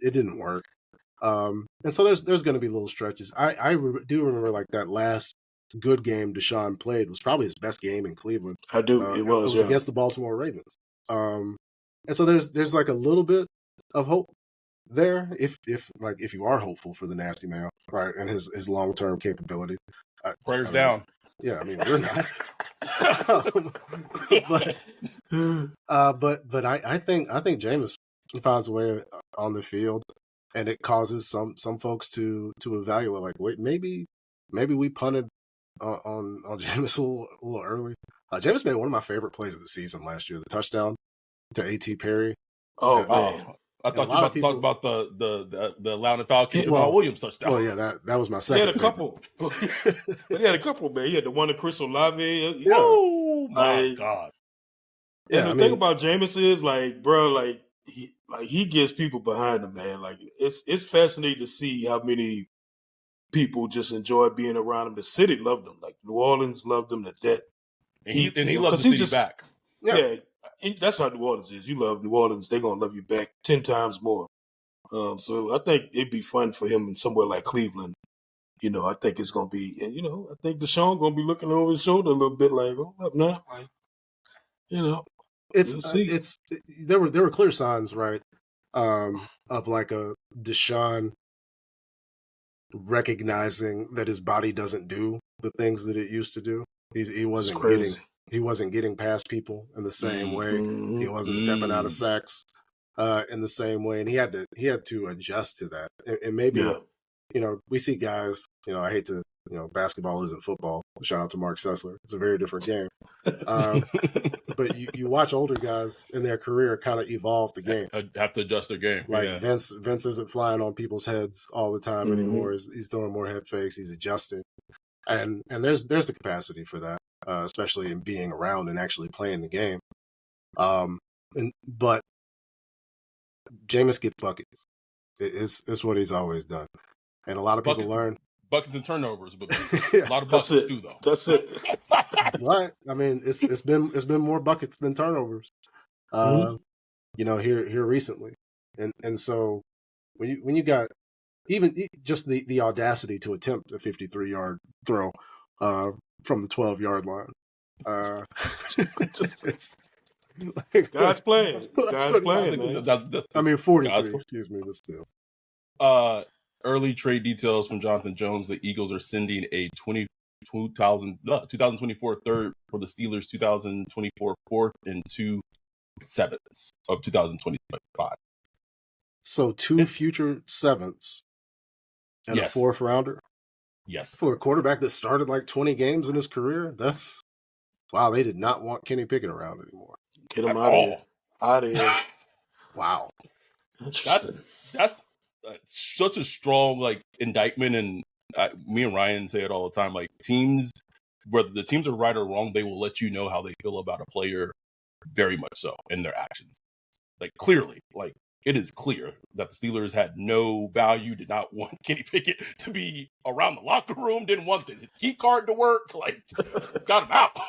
didn't work. And so there's going to be little stretches. I do remember that last good game Deshaun played was probably his best game in Cleveland. I do. It was against the Baltimore Ravens. And so there's like a little bit of hope there if you are hopeful for the nasty man, right, and his long-term capability. Prayers down. Yeah, I mean we're not. but I think Jameis finds a way on the field, and it causes some folks to evaluate like, wait, maybe we punted on Jameis a little early. Jameis made one of my favorite plays of the season last year, the touchdown to A.T. Perry. Oh, man. I thought you were about to talk about the allowing the foul kick to Jamal Williams touchdown. Well, yeah, that was my second. He had a couple. But he had a couple, man. He had the one to Chris Olave. Oh my God! Yeah, the thing about Jameis is like, bro, like he gets people behind him, man. Like it's fascinating to see how many people just enjoy being around him. The city loved him. Like New Orleans loved him to death. And he loves the city back. Yeah. That's how New Orleans is. You love New Orleans, they're gonna love you back 10 times more. So I think it'd be fun for him in somewhere like Cleveland. You know, I think it's gonna be, and I think Deshaun gonna be looking over his shoulder a little bit, like, oh, up now, like, there were clear signs, right, of like a Deshaun recognizing that his body doesn't do the things that it used to do. He wasn't getting past people in the same way. He wasn't stepping out of sacks in the same way, and he had to adjust to that. And maybe we see guys. I hate to. Basketball isn't football. Shout out to Mark Sessler. It's a very different game. But you watch older guys in their career kind of evolve the game. Have to adjust their game. Like Vince isn't flying on people's heads all the time anymore. He's throwing more head fakes. He's adjusting, and there's the capacity for that. Especially in being around and actually playing the game. But Jameis gets buckets. It's what he's always done. And a lot of people learn. Buckets and turnovers, but a lot of buckets too, though. That's it. But, I mean, it's been more buckets than turnovers, here recently. And so when you got even just the audacity to attempt a 53-yard throw from the 12-yard line. It's like, God's playing. Man. I mean, 43, excuse me, but still. Early trade details from Jonathan Jones. The Eagles are sending a 2024 third for the Steelers, 2024 fourth, and 2 sevenths of 2025. So 2 future sevenths and a 4th rounder? Yes. For a quarterback that started like 20 games in his career, wow, they did not want Kenny Pickett around anymore. Get him out of here. Wow. That's such a strong indictment, and me and Ryan say it all the time. Like teams, whether the teams are right or wrong, they will let you know how they feel about a player, very much so in their actions. Like clearly, it is clear that the Steelers had no value, did not want Kenny Pickett to be around the locker room, didn't want the key card to work, got him out.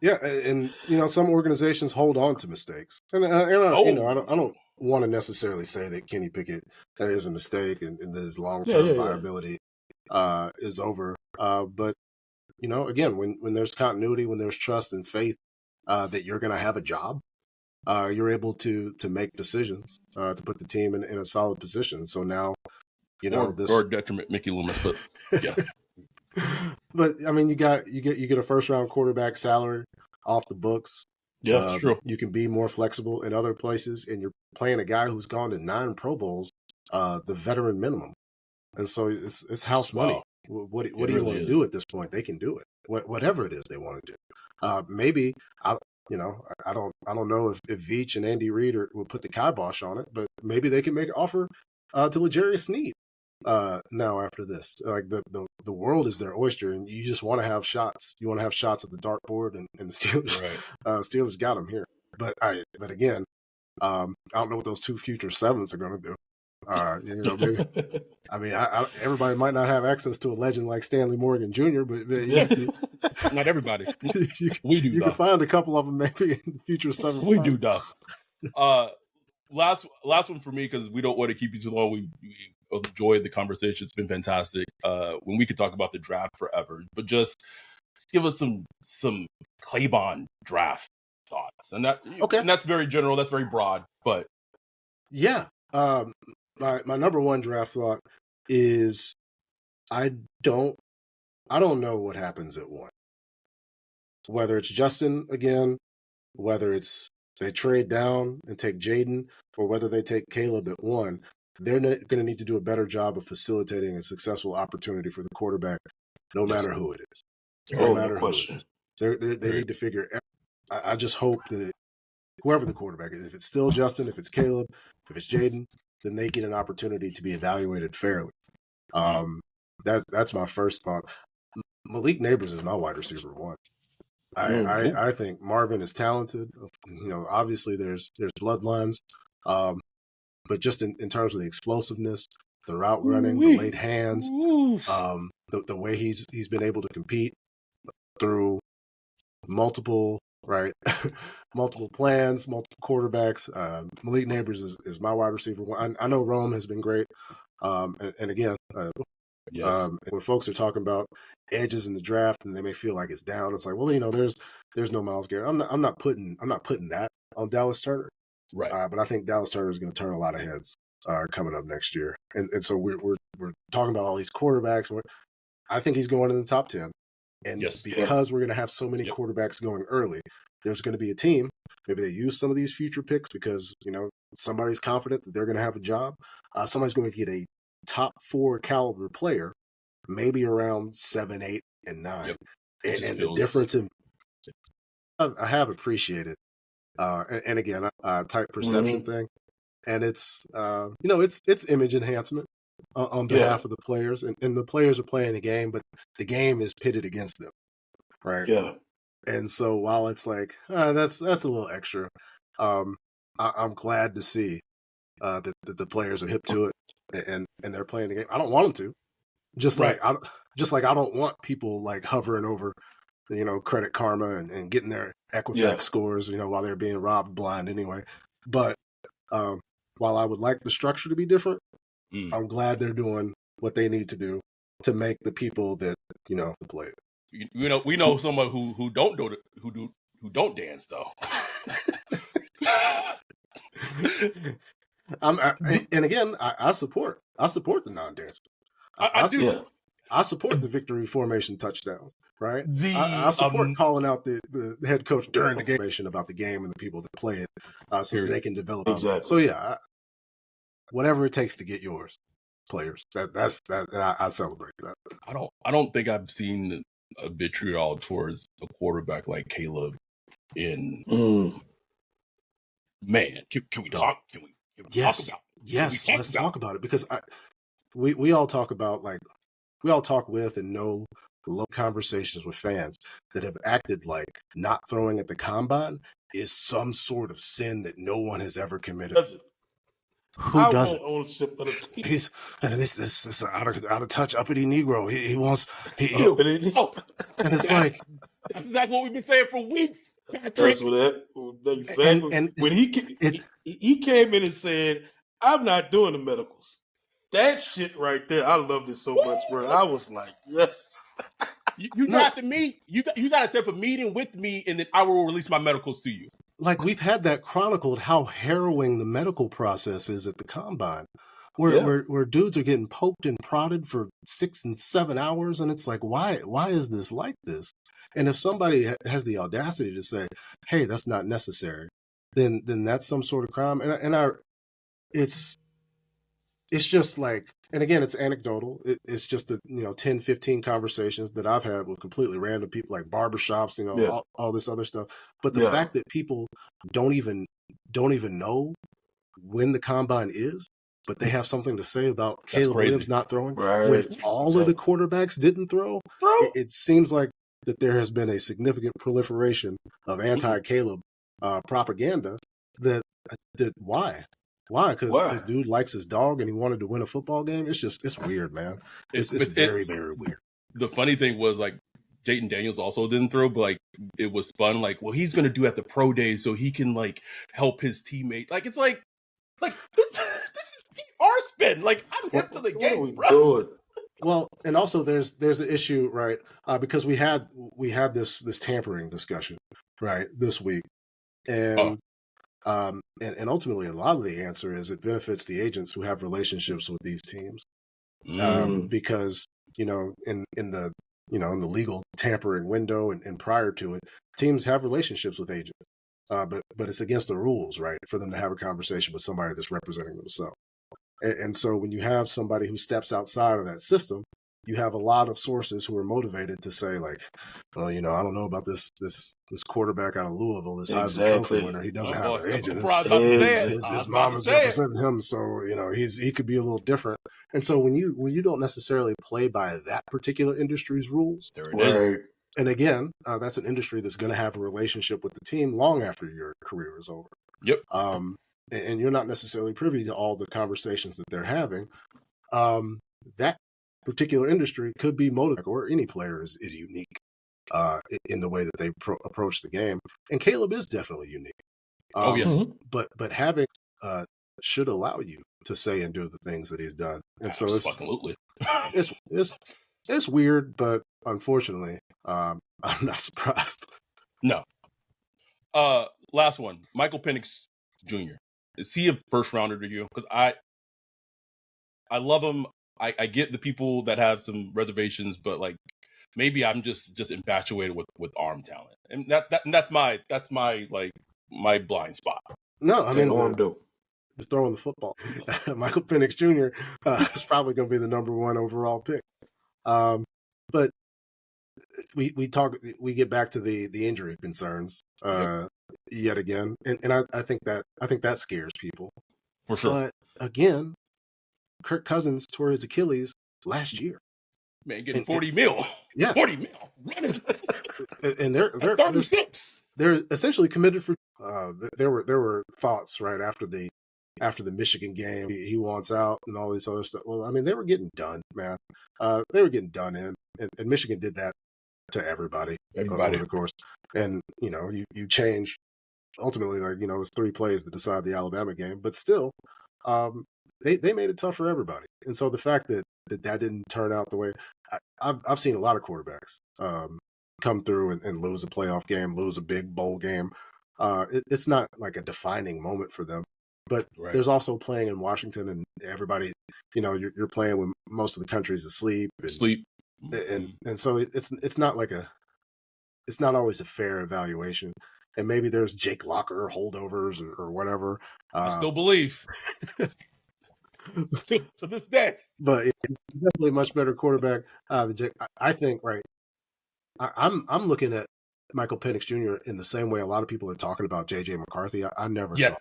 Yeah, and some organizations hold on to mistakes, and I don't want to necessarily say that Kenny Pickett is a mistake and that his long-term viability is over. But again, when there's continuity, when there's trust and faith that you're going to have a job, you're able to make decisions to put the team in a solid position. So now, or detriment Mickey Loomis, but yeah. But I mean, you get a first-round quarterback salary off the books. Yeah, that's true. You can be more flexible in other places, and you're playing a guy who's gone to 9 Pro Bowls, the veteran minimum, and so it's house money. What do you want to do at this point? They can do it. Whatever it is they want to do. Maybe I don't know if Veach and Andy Reid will put the kibosh on it, but maybe they can make an offer to L'Jarius Sneed now after this. Like the world is their oyster, and you just want to have shots. You want to have shots at the dartboard, and the Steelers, Steelers got them here. But again, I don't know what those 2 future sevenths are going to do. Maybe, I mean, everybody might not have access to a legend like Stanley Morgan Jr., but not everybody. We do. You can find a couple of them maybe in the future 7. We do, though. Last one for me, because we don't want to keep you too long. enjoyed the conversation. It's been fantastic. When we could talk about the draft forever, but just give us some Claybon draft thoughts. And that's very general. That's very broad. But yeah, my number one draft thought is I don't know what happens at 1. Whether it's Justin again, whether it's they trade down and take Jaden, or whether they take Caleb at 1, they're going to need to do a better job of facilitating a successful opportunity for the quarterback, no matter who it is. No matter who it is. They need to figure. I just hope that whoever the quarterback is, if it's still Justin, if it's Caleb, if it's Jaden, then they get an opportunity to be evaluated fairly. That's my first thought. Malik Neighbors is my wide receiver 1. I think Marvin is talented. Obviously there's bloodlines, but just in terms of the explosiveness, the route running, the late hands, the way he's been able to compete through multiple plans, multiple quarterbacks. Malik Neighbors is my wide receiver 1. I know Rome has been great, and again. When folks are talking about edges in the draft and they may feel like it's down, it's like, well, there's no Myles Garrett. I'm not putting that on Dallas Turner, right? But I think Dallas Turner is going to turn a lot of heads coming up next year, and so we're talking about all these quarterbacks. I think he's going in the top 10, and because we're going to have so many quarterbacks going early, there's going to be a team. Maybe they use some of these future picks because somebody's confident that they're going to have a job. Somebody's going to get a top 4 caliber player, maybe around 7, 8, and 9. And the difference in I have appreciated, and again, type perception thing, and it's it's image enhancement on behalf of the players, and the players are playing the game, but the game is pitted against them, right? Yeah. And so while it's like that's a little extra, I'm glad to see that the players are hip to it. And they're playing the game. I don't want them to. Just like I don't want people like hovering over, Credit Karma and getting their Equifax scores, while they're being robbed blind anyway. But while I would like the structure to be different, I'm glad they're doing what they need to do to make the people that play it. We know someone who don't dance though. And again, I support the non-dancer. I do. I support the victory formation touchdown. Right. I support calling out the head coach during the game about the game and the people that play it, so that they can develop. Exactly. So yeah, whatever it takes to get yours, players. That's I celebrate that. I don't think I've seen a vitriol towards a quarterback like Caleb in. Man, can we talk? Can we? Yes. Talk about it? Yes. Let's talk about it because we all talk about we all talk with and know low conversations with fans that have acted like not throwing at the combine is some sort of sin that no one has ever committed. Who doesn't? Ownership of the team. He's this out of touch uppity Negro. He wants and it's like that's exactly what we've been saying for weeks. That's what they said. And when he came in and said, "I'm not doing the medicals." That shit right there, I loved it so much, bro. I was like, yes. You drafted me. You got to set up a meeting with me, and then I will release my medicals to you. Like we've had that chronicled how harrowing the medical process is at the combine, where dudes are getting poked and prodded for 6 and 7 hours, and it's like, why is this like this? And if somebody has the audacity to say, "Hey, that's not necessary," then that's some sort of crime. It's just like, and again, it's anecdotal. It's just 10, 15 conversations that I've had with completely random people, like barbershops, all this other stuff. But the fact that people don't even know when the combine is, but they have something to say about Caleb Williams not throwing when all of the quarterbacks didn't throw. It seems like that there has been a significant proliferation of anti-Caleb propaganda. That why? Why? Because this dude likes his dog and he wanted to win a football game. It's weird, man. It's very, very weird. The funny thing was, like, Jayden Daniels also didn't throw, but like it was spun like, well, he's gonna do at the pro day so he can like help his teammate. Like it's like this is car spin. Like, I'm hip to the What are game, we bro. doing? Well, and also there's the issue, right? Because we had this tampering discussion, right, this week, and and ultimately a lot of the answer is it benefits the agents who have relationships with these teams, because in the in the legal tampering window and prior to it, teams have relationships with agents, but it's against the rules, right, for them to have a conversation with somebody that's representing themselves. And so when you have somebody who steps outside of that system, you have a lot of sources who are motivated to say, like, well, I don't know about this quarterback out of Louisville, this Heisman Trophy winner. He doesn't have an agent. His mom is representing him, so he could be a little different. And so when you don't necessarily play by that particular industry's rules, there it is. And again, that's an industry that's going to have a relationship with the team long after your career is over. Yep. And you're not necessarily privy to all the conversations that they're having. That particular industry could be motivated, or any player is unique in the way that they approach the game. And Caleb is definitely unique. Yes. But having should allow you to say and do the things that he's done. And so absolutely, it's weird, but unfortunately, I'm not surprised. No. Last one, Michael Penix Jr. Is he a first rounder to you? Because I love him. I get the people that have some reservations, but like maybe I'm just infatuated with arm talent, and that's my like my blind spot. No, I mean arm dope. Just throwing the football. Michael Penix Jr. Is probably going to be the number 1 overall pick. But we get back to the injury concerns yet again, and I think that scares people for sure. But again, Kirk Cousins tore his Achilles last year. Man, getting 40 mil. Yeah, 40 mil running. And they're essentially committed for. There were thoughts right after the Michigan game. He wants out and all this other stuff. Well, I mean, they were getting done, man. They were getting done in, and Michigan did that to everybody over the course. And you change ultimately, like it's 3 plays that decide the Alabama game, but still, they made it tough for everybody. And so the fact that didn't turn out the way I've seen a lot of quarterbacks come through and lose a playoff game, lose a big bowl game. It's not like a defining moment for them. But there's also playing in Washington, and everybody, you're playing when most of the country's asleep. And so it's not like it's not always a fair evaluation. And maybe there's Jake Locker holdovers or whatever. I still believe to this day. But it's definitely a much better quarterback. I think, right. I'm looking at Michael Penix Jr. in the same way a lot of people are talking about JJ McCarthy. I never saw.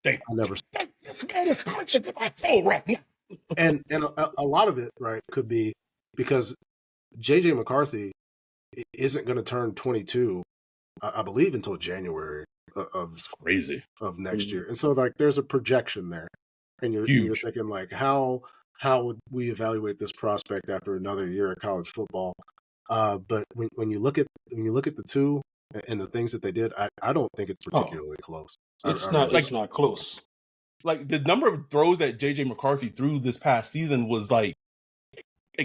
I never. And a lot of it, right, could be because JJ McCarthy isn't going to turn 22, I believe, until January of next year. And so, like, there's a projection there, and you're thinking, like, how would we evaluate this prospect after another year of college football? But when you look at the two and the things that they did, I don't think it's particularly close. It's not close. Like the number of throws that JJ McCarthy threw this past season was like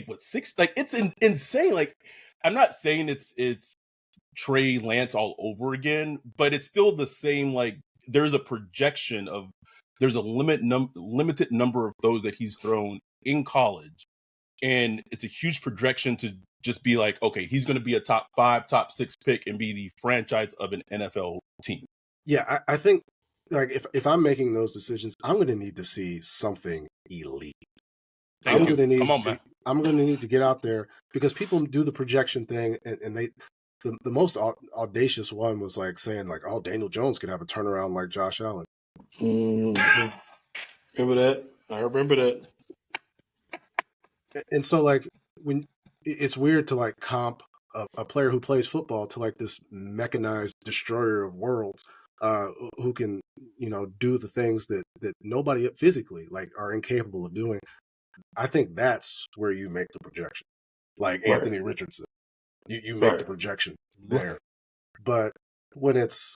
what 6? Like it's insane. Like I'm not saying it's Trey Lance all over again, but it's still the same. Like there's a projection of there's a limited number of throws that he's thrown in college, and it's a huge projection to just be like, okay, he's going to be a top 5, top 6 pick and be the franchise of an NFL team. Yeah, I think like if I'm making those decisions, I'm going to need to see something elite. I'm going to need to get out there because people do the projection thing, and they the most audacious one was like saying like, oh, Daniel Jones could have a turnaround like Josh Allen. Mm-hmm. Remember that? I remember that. And so like when it's weird to like comp a player who plays football to like this mechanized destroyer of worlds who can do the things that nobody physically like are incapable of doing. I think that's where you make the projection, like Anthony Richardson. You make the projection there, but when it's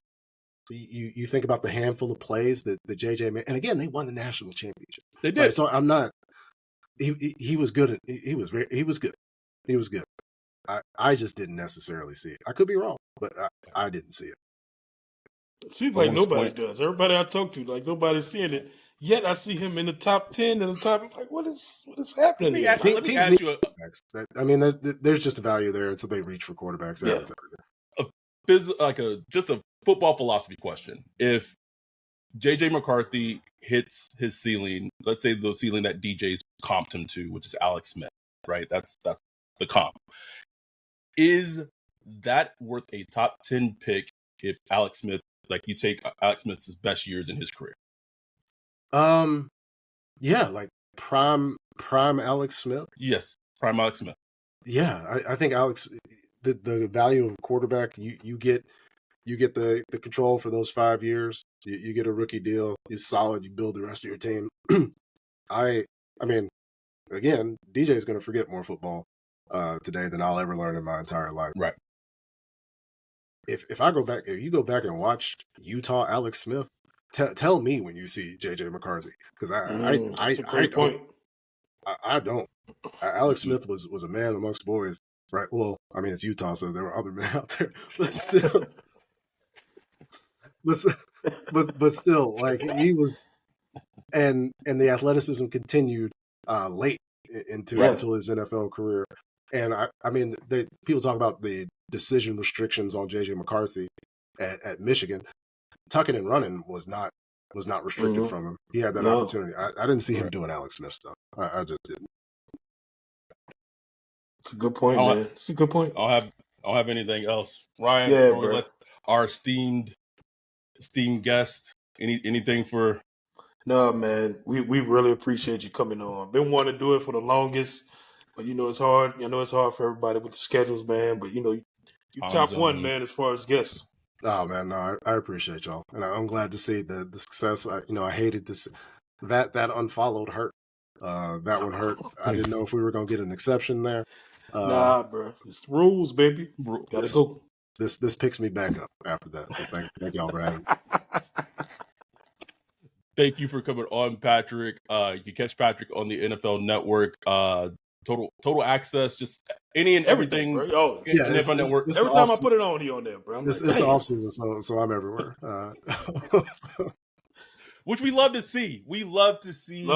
you think about the handful of plays that the JJ made, and again, they won the national championship. They did. Right, so I'm not. He was good. He was good. He was good. I just didn't necessarily see it. I could be wrong, but I didn't see it. It seems like nobody does. Everybody I talk to, like nobody's seeing it. Yet I see him in the top 10 and the top. Like, what is happening? Let me ask you. I mean, there's just a value there until they reach for quarterbacks. Yeah. Just a football philosophy question. If JJ McCarthy hits his ceiling, let's say the ceiling that DJ's comped him to, which is Alex Smith, right? That's the comp. Is that worth a top 10 pick if Alex Smith, like you take Alex Smith's best years in his career? Yeah, like prime Alex Smith. Yes, prime Alex Smith. Yeah, I think Alex, the value of a quarterback, you get the control for those 5 years. You get a rookie deal. He's solid. You build the rest of your team. I mean, again, DJ is going to forget more football today than I'll ever learn in my entire life. Right. If you go back and watch Utah Alex Smith, tell me when you see JJ McCarthy, because I don't. Alex Smith was a man amongst boys, right? Well, I mean, it's Utah, so there were other men out there, but still, but still, like he was, and the athleticism continued late into his NFL career. And I mean, people talk about the decision restrictions on JJ McCarthy at Michigan. Tucking and running was not restricted from him. He had that opportunity. I didn't see him doing Alex Smith stuff. I just didn't. It's a good point, man. It's a good point. I don't have anything else. Ryan, bro. Let our esteemed guest, anything for? No, man. We really appreciate you coming on. Been wanting to do it for the longest, but it's hard. It's hard for everybody with the schedules, man. But you top one, man, as far as guests. Oh man, no, I appreciate y'all, and I'm glad to see the success. I hated this that unfollowed hurt. That one hurt. I didn't know if we were gonna get an exception there. Nah, bro, it's the rules, baby. Gotta go. This picks me back up after that. So thank y'all for having me. Thank you for coming on, Patrick. You can catch Patrick on the NFL Network. Total access, just any and everything. Bro. Oh, yeah, NFL Network. Every time I put it on, he on there, bro. It's the off season, so I'm everywhere. Which we love to see. We love to see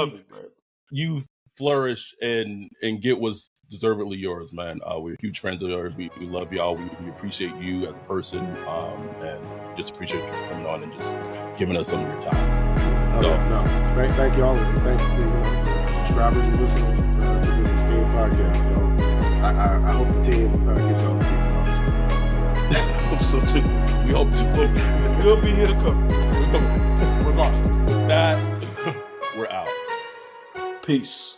you flourish and get what's deservedly yours, man. We're huge friends of yours. We love y'all. We appreciate you as a person, and just appreciate you coming on and just giving us some of your time. Thank y'all, and thank the subscribers and listeners to this esteemed podcast. I hope the team gives y'all the season. I hope so too. We hope to. We'll be here to cover. Regardless, with that, we're out. Peace.